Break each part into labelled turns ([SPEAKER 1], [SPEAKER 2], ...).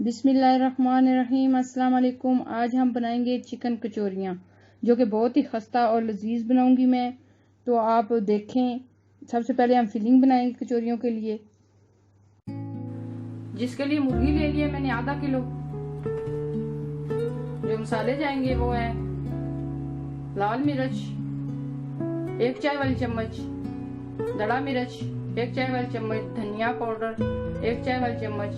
[SPEAKER 1] बिस्मिल्लाहिर्रहमानिर्रहीम। अस्सलाम वालेकुम। आज हम बनाएंगे चिकन कचौरियाँ, जो कि बहुत ही खस्ता और लजीज बनाऊंगी मैं। तो आप देखें। सबसे पहले हम फिलिंग बनाएंगे कचौरियों के लिए, जिसके लिए मुर्गी ले लिया मैंने आधा किलो। जो मसाले जाएंगे वो है लाल मिर्च 1 चाय वाली चम्मच, दड़ा मिर्च 1 चाय वाली चम्मच, धनिया पाउडर 1 चाय वाली चम्मच,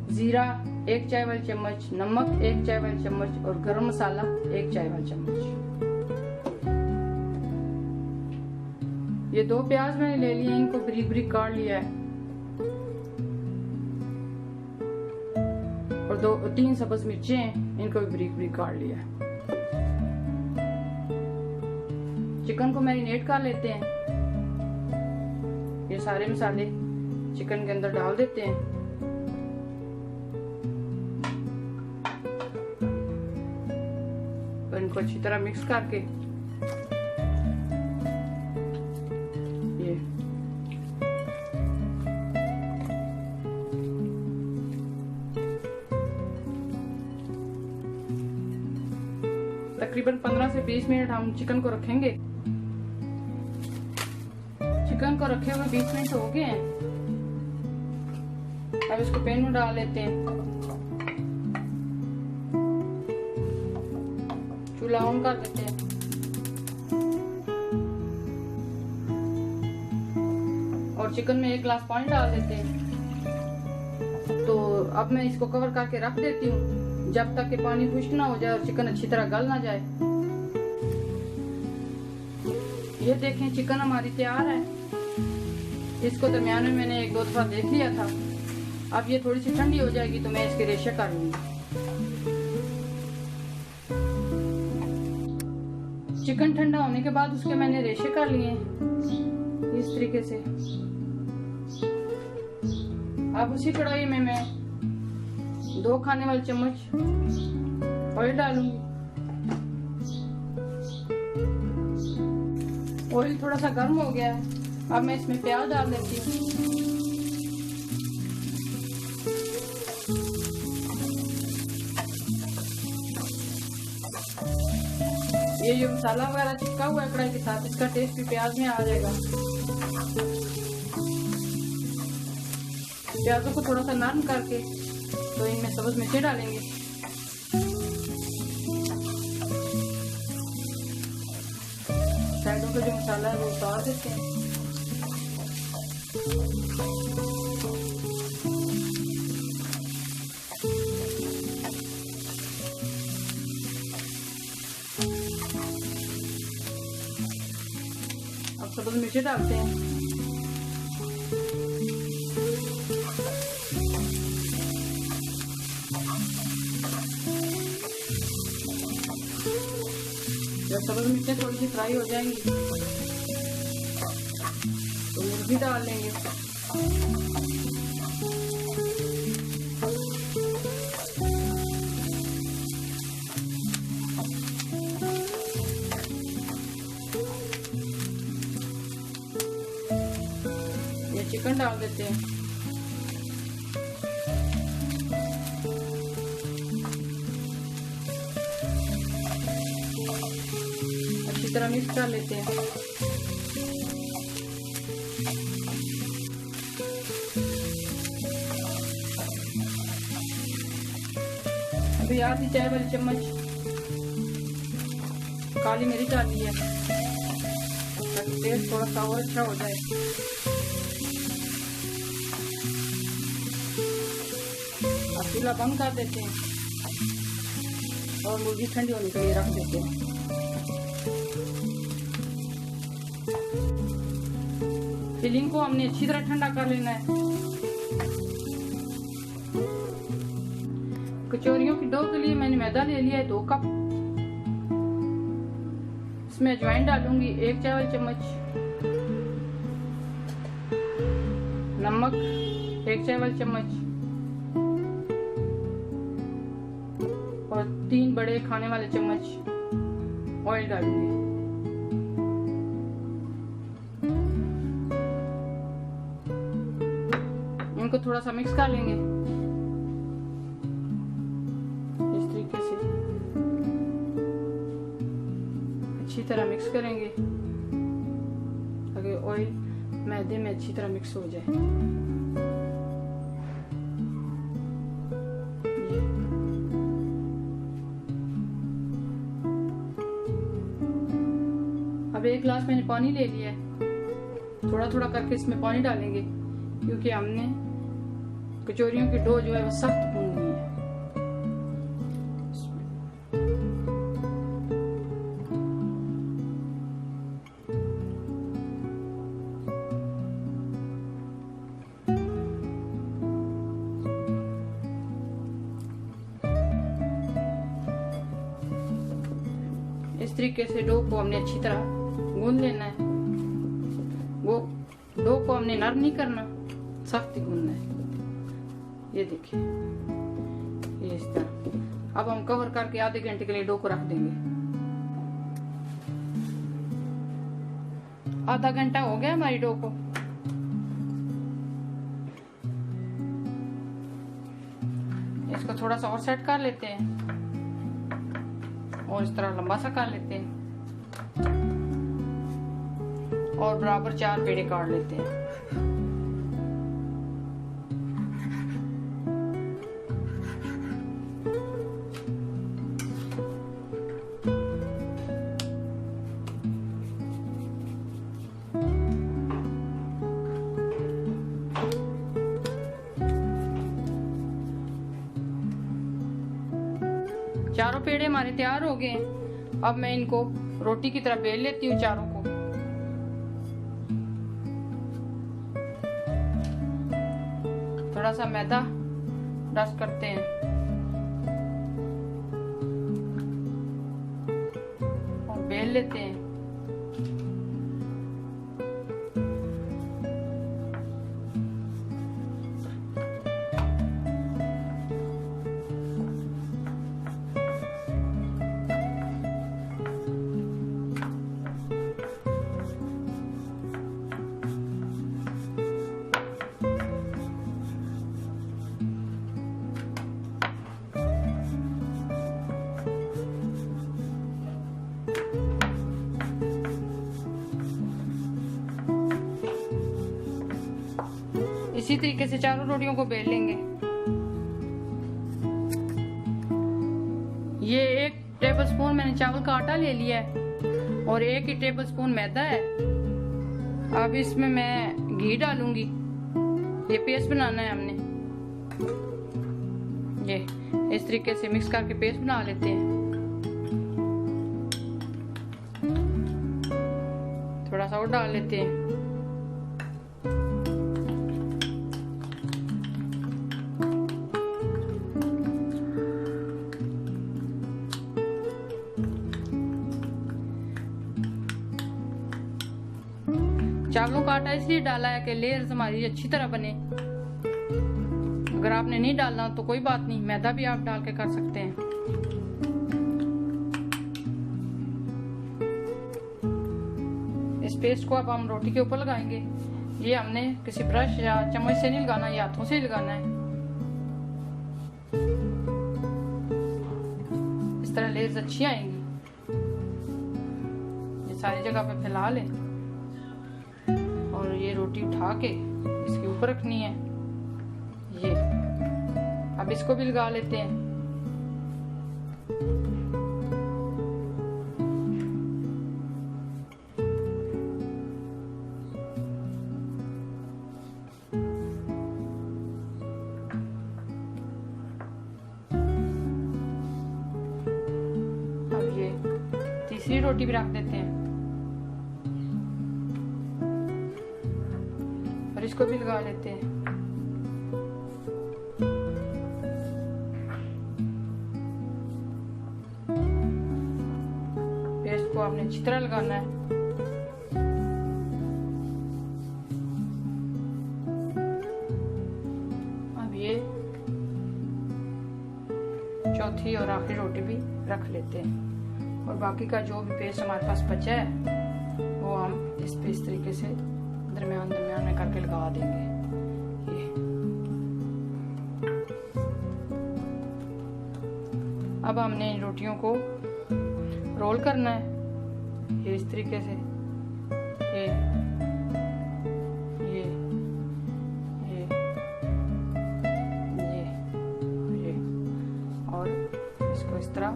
[SPEAKER 1] जीरा 1 चाय वाली चम्मच, नमक 1 चाय वाली चम्मच और गरम मसाला 1 चाय वाली चम्मच। ये 2 प्याज मैंने ले लिए, इनको बारीक बारीक काट लिया है, और 2-3 सब्ज मिर्चें हैं, इनको भी बारीक बारीक काट लिया है। चिकन को मैरिनेट कर लेते हैं। ये सारे मसाले चिकन के अंदर डाल देते हैं और इनको अच्छी तरह मिक्स करके ये तकरीबन 15 से 20 मिनट हम चिकन को रखेंगे। चिकन को रखे हुए 20 मिनट हो गए हैं। अब इसको पैन में डाल लेते हैं। चूल्हा ऑन कर देते हैं। और चिकन में 1 गिलास पानी डाल देते हैं। तो अब मैं इसको कवर करके रख देती हूँ जब तक कि पानी खुश्क ना हो जाए और चिकन अच्छी तरह गल ना जाए। ये देखें, चिकन हमारी तैयार है। इसको दरमियान में मैंने 1-2 दफा देख लिया था। अब ये थोड़ी सी ठंडी हो जाएगी तो मैं इसके रेशे कर लूंगी। चिकन ठंडा होने के बाद उसके मैंने रेशे कर लिए इस तरीके से। अब उसी कढ़ाई में मैं 2 खाने वाले चम्मच ऑयल डालूंगी। ऑयल थोड़ा सा गर्म हो गया है। अब मैं इसमें प्याज डाल देती हूँ। ये जो मसाला वगैरह चिपका हुआ है कढ़ाई के साथ, इसका टेस्ट भी प्याज में आ जाएगा। प्याजों को थोड़ा सा नरम करके तो इनमें सब्ज मिर्चें डालेंगे। साइडों का जो मसाला है वो उतार देते हैं। अब सब्ज मिर्ची डालते हैं। जब सब्ज मिर्चें थोड़ी सी फ्राई हो जाएंगी तो मुर्गी डाल लेंगे। ये चिकन डाल देते हैं। अच्छी तरह मिक्स कर लेते हैं। अभी आधी चाय वाली चम्मच काली मिर्च डाली है ताकि टेस्ट थोड़ा सा और अच्छा हो जाए। अब चूल्हा बंद कर देते हैं और मुर्गी ठंडी होने के लिए रख देते हैं। फिलिंग को हमने अच्छी तरह ठंडा कर लेना है। कचौरियों की डो के लिए मैंने मैदा ले लिया है 2 कप। इसमें अजवाइन डालूंगी 1 चाय वाली चम्मच, नमक 1 चाय वाली चम्मच और 3 बड़े खाने वाले चम्मच ऑयल डालूंगी। इनको थोड़ा सा मिक्स कर लेंगे। तरह मिक्स करेंगे ताकि ऑयल मैदे में अच्छी तरह मिक्स हो जाए। अब 1 गिलास मैंने पानी ले लिया है, थोड़ा थोड़ा करके इसमें पानी डालेंगे क्योंकि हमने कचौरियों की डो जो है वो सख्त भूननी है। इस तरीके से डो को हमने अच्छी तरह गूंद लेना है। वो डो को हमने नरम नहीं करना, सख्त गूंदना है। ये देखिए, ये इस तरह। अब हम कवर करके आधे घंटे के लिए डो को रख देंगे। आधा घंटा हो गया हमारी डो को। इसको थोड़ा सा और सेट कर लेते हैं और इस तरह लंबा सा कर लेते हैं और बराबर 4 पेड़े काट लेते हैं। चारों पेड़े हमारे तैयार हो गए हैं। अब मैं इनको रोटी की तरह बेल लेती हूँ चारों को। थोड़ा सा मैदा डस्ट करते हैं और बेल लेते हैं। इसी तरीके से चारों रोटियों को बेल लेंगे। ये 1 टेबलस्पून मैंने चावल का आटा ले लिया है और 1 ही टेबलस्पून मैदा है। अब इसमें मैं घी डालूंगी। ये पेस्ट बनाना है हमने। ये इस तरीके से मिक्स करके पेस्ट बना लेते हैं। थोड़ा सा और डाल लेते हैं। चावलों का आटा इसलिए डाला है कि लेयर्स हमारी अच्छी तरह बने। अगर आपने नहीं डालना तो कोई बात नहीं, मैदा भी आप डाल के कर सकते हैं। इस पेस्ट को अब हम रोटी के ऊपर लगाएंगे। ये हमने किसी ब्रश या चम्मच से नहीं लगाना, ये हाथों से ही लगाना है। इस तरह लेयर्स अच्छी आएंगी। ये सारी जगह पे फैला लें और ये रोटी उठा के इसके ऊपर रखनी है। ये अब इसको भी लगा लेते हैं। अब ये तीसरी रोटी भी रख देते हैं और इसको भी लगा लेते हैं। पेस्ट को आपने अच्छी तरह लगाना है। अब ये चौथी और आखिरी रोटी भी रख लेते हैं और बाकी का जो भी पेस्ट हमारे पास बचा है वो हम इस पे इस तरीके से दरमियान दरमियान में करके लगा देंगे। ये अब हमने इन रोटियों को रोल करना है। ये इस तरीके से, ये ये ये ये और इसको इस तरह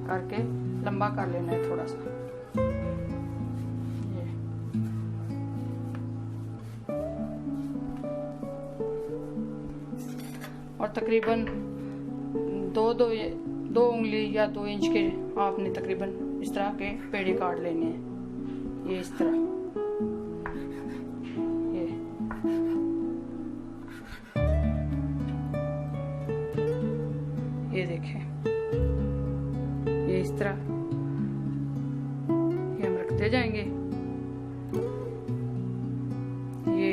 [SPEAKER 1] करके लंबा कर लेना है थोड़ा सा। ये और तकरीबन दो उंगली या 2 इंच के आपने तकरीबन इस तरह के पेड़े काट लेने हैं। ये इस तरह, ये देखें, ये इस तरह ये हम रखते जाएंगे। ये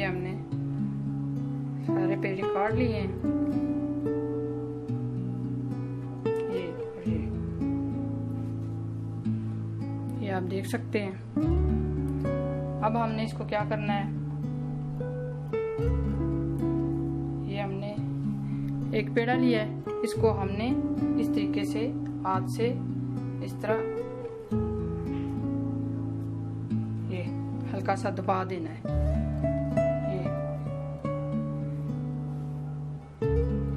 [SPEAKER 1] हमने सारे पेड़ काट लिए हैं। ये आप देख सकते हैं। अब हमने इसको क्या करना है, ये हमने एक पेड़ा लिया है, इसको हमने इस तरीके से हाथ से इस तरह ये हल्का सा दबा देना है।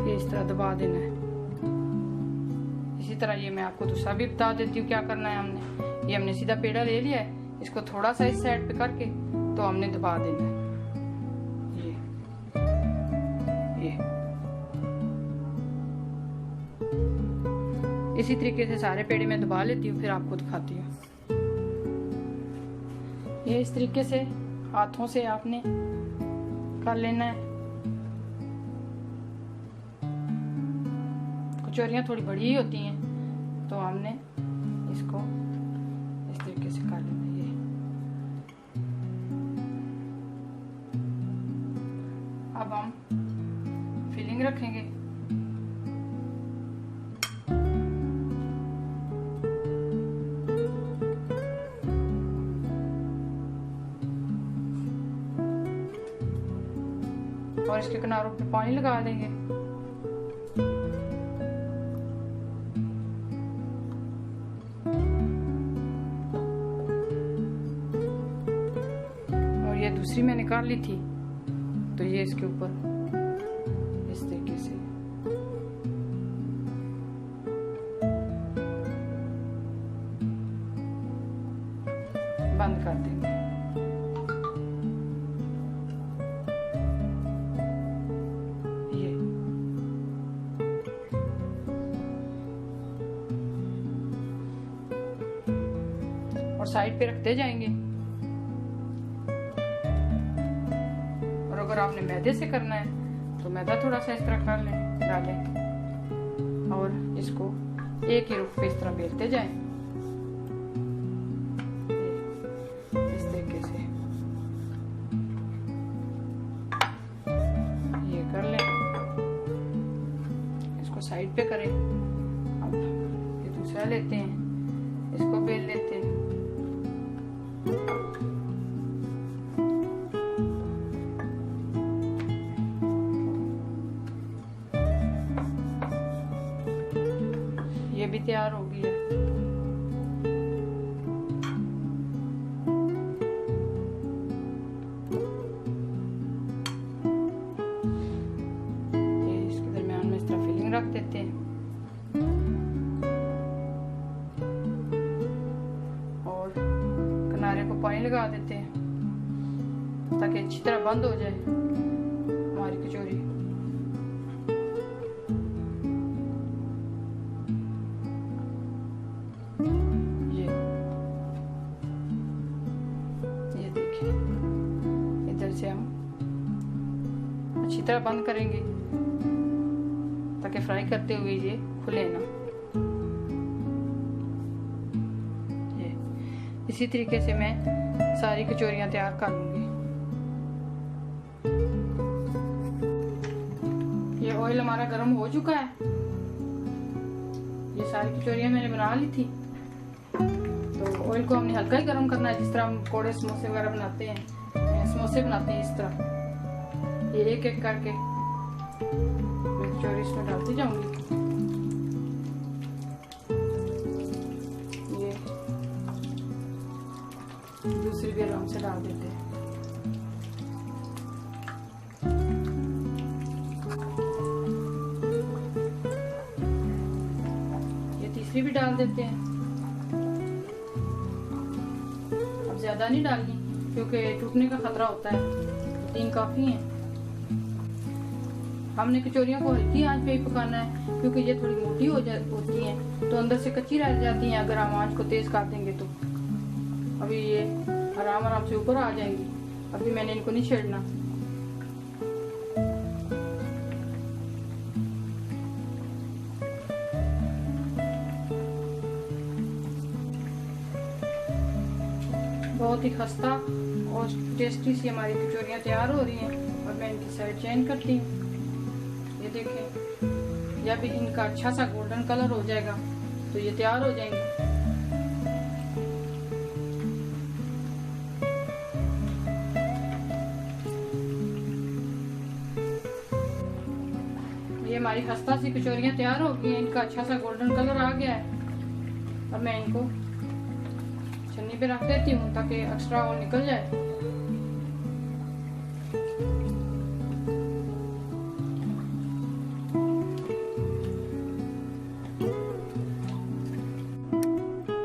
[SPEAKER 1] ये इस तरह दबा देना है। इसी तरह ये मैं आपको दूसरा भी बता देती हूँ क्या करना है। हमने सीधा पेड़ा ले लिया है, इसको थोड़ा सा इस साइड पे करके तो हमने दबा देना है। ये इसी तरीके से सारे पेड़े में दबा लेती हूँ, फिर आपको दिखाती हूँ। ये इस तरीके से हाथों से आपने कर लेना है। कचौरियाँ थोड़ी बड़ी ही होती हैं, तो हमने इसको इस तरीके से कर लेना है। ये अब हम फिलिंग रखेंगे। और इसके किनारों पे पानी लगा देंगे। और ये दूसरी मैंने निकाल ली थी, तो ये इसके ऊपर इस तरीके से बंद कर देंगे। और साइड पे रखते जाएंगे। और अगर आपने मैदे से करना है तो मैदा थोड़ा सा इस तरह कर लें, डालें और इसको एक ही रुख पे इस तरह बेलते जाएं, इस तरीके से ये कर लें। इसको साइड पे करें। अब ये दूसरा लेते हैं, इसको बेल लेते हैं। ये भी तैयार हो गई है। ये इसके दरमियान में इस तरह फिलिंग रख देते हैं और किनारे को पानी लगा देते हैं ताकि अच्छी तरह बंद हो जाए हमारी कचौरी। ये देखिए, इधर से हम अच्छी तरह बंद करेंगे ताकि फ्राई करते हुए ये खुले ना। ये इसी तरीके से मैं सारी कचौरियां तैयार कर लूंगी। ये ऑयल हमारा गर्म हो चुका है। ये सारी कचौरियां मैंने बना ली थी। तो ऑयल को हमने हल्का ही गर्म करना है, जिस तरह हम पकौड़े समोसे वगैरह बनाते हैं। समोसे बनाते हैं इस तरह। ये एक एक करके मैं कचौरी इसमें डालती जाऊंगी। ये दूसरी भी आराम से डाल देते हैं। ये तीसरी भी डाल देते हैं। अब ज्यादा नहीं डालनी क्योंकि टूटने का खतरा होता है, 3 काफी हैं। हमने कचौरियों को हल्की आंच पे ही पकाना है क्योंकि ये थोड़ी मोटी होती हैं तो अंदर से कच्ची रह जाती हैं अगर हम आंच को तेज कर देंगे तो। अभी ये आराम आराम से ऊपर आ जाएंगी। अभी मैंने इनको नहीं छेड़ना। बहुत ही खस्ता और टेस्टी सी हमारी कचौरियाँ तैयार हो रही हैं और मैं इनकी साइड चेंज करती हूँ। ये देखें, जब इनका अच्छा सा गोल्डन कलर हो जाएगा तो ये तैयार हो जाएंगे। ये हमारी खस्ता सी कचौरियाँ तैयार हो गई हैं। इनका अच्छा सा गोल्डन कलर आ गया है। अब मैं इनको छन्नी पे रख देती हूँ ताकि एक्स्ट्रा ऑयल निकल जाए।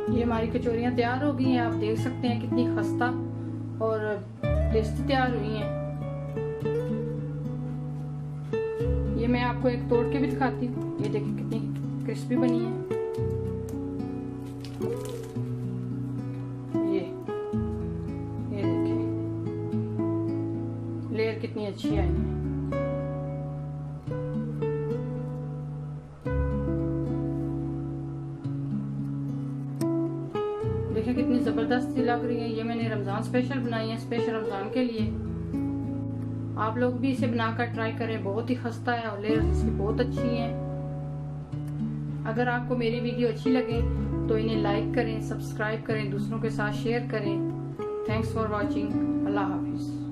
[SPEAKER 1] ये हमारी कचौरियाँ तैयार हो गई हैं। आप देख सकते हैं कितनी खस्ता और टेस्टी तैयार हुई हैं। ये मैं आपको एक तोड़ के भी दिखाती हूँ। ये देखिए कितनी क्रिस्पी बनी है। ये देखिए लेयर कितनी अच्छी आई है। देखिए कितनी जबरदस्त सी लग रही है। ये मैंने रमजान स्पेशल बनाई है, स्पेशल रमजान के लिए। आप लोग भी इसे बनाकर ट्राई करें। बहुत ही खस्ता है और लेयर इसकी बहुत अच्छी है। अगर आपको मेरी वीडियो अच्छी लगे तो इन्हें लाइक करें, सब्सक्राइब करें, दूसरों के साथ शेयर करें। Thanks for watching. Allah Hafiz.